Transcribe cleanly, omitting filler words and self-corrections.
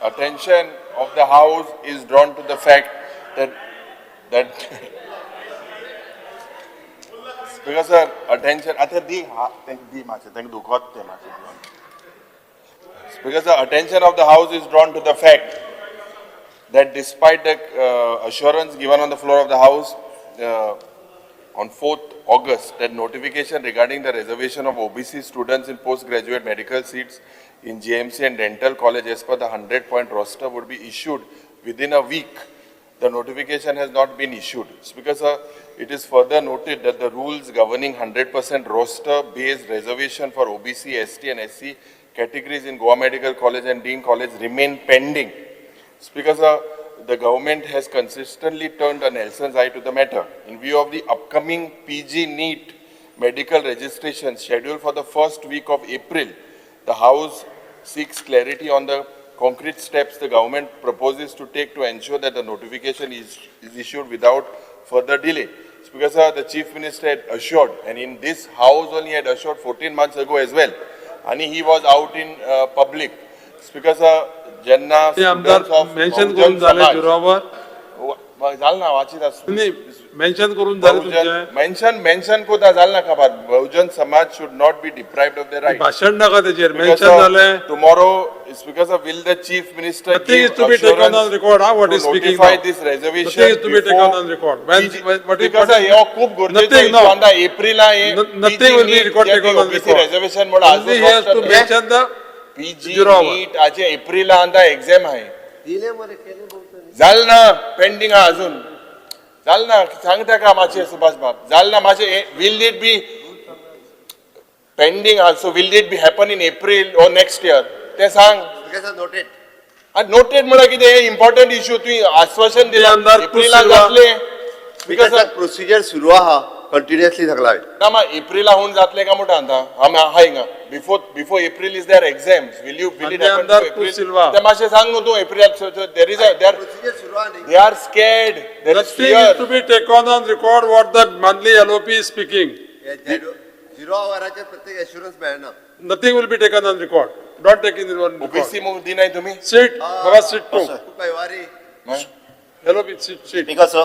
attention of the House is drawn to the fact that Speaker sir, attention. Speaker sir, attention of the House is drawn to the fact that despite the assurance given on the floor of the House on 4th August that notification regarding the reservation of OBC students in postgraduate medical seats in GMC and dental college as per the 100-point roster would be issued within a week, the notification has not been issued. Speaker sir, it is further noted that the rules governing 100% roster-based reservation for OBC, ST and SC categories in Goa Medical College and Dean College remain pending. Speaker sir, the government has consistently turned a Nelson's eye to the matter. In view of the upcoming PG NEET medical registration scheduled for the first week of April, the House seeks clarity on the concrete steps the government proposes to take to ensure that the notification is issued without further delay. Speaker sir, the Chief Minister had assured, and in this House only had assured 14 months ago as well, and he was out in public. Speaker sir, Janna students of mention करून झाले जुरावर झालं ना वाचित नाही mention करून झाले तुमचे mention कोता झालं ना खबर Bahujan Samaj should not be deprived of their right. भाषण नका त्याचेर मेंशन झाले. Tomorrow, because of will the Chief Minister nothing is to be taken on record. What is speaking now? This reservation nothing is to be taken on record. When what is because हे खूप गरजेचं आहे. आता April nothing will be recorded on record. Reservation मुळे आज he has to mention the PG NEET आज April अंदा exam आहे. झालं ना pending अजून झालं ना सांगता का माझे सुभाष बाब झालं ना माझे will it be pending also will it be happen in April or next year ते सांग नोटेड नोटेड म्हणा किती इम्पॉर्टंट इश्यू तुम्ही आश्वासन दिलं एप्रिलला जातले बिकॉज प्रोसिजर सुरू आहा कंटिन्युअसली सगळा ना मग एप्रिलला होऊन जातले का मोठा आता आम्ही हाय का before April is there exams will you it happen to April ते माशे सांग नो तू एप्रिल देयर इज प्रोसिजर सुरू आहे they are scared there is nothing fear is to be taken on record what the monthly LoP is speaking. 0 आवाराचे प्रत्येक assurance मिळणार. Nothing will be taken on record. Don't take it on record. OBC मुद्दी नाही तुम्ही Sit. Baba sit too. कैवारी LoP sit. Because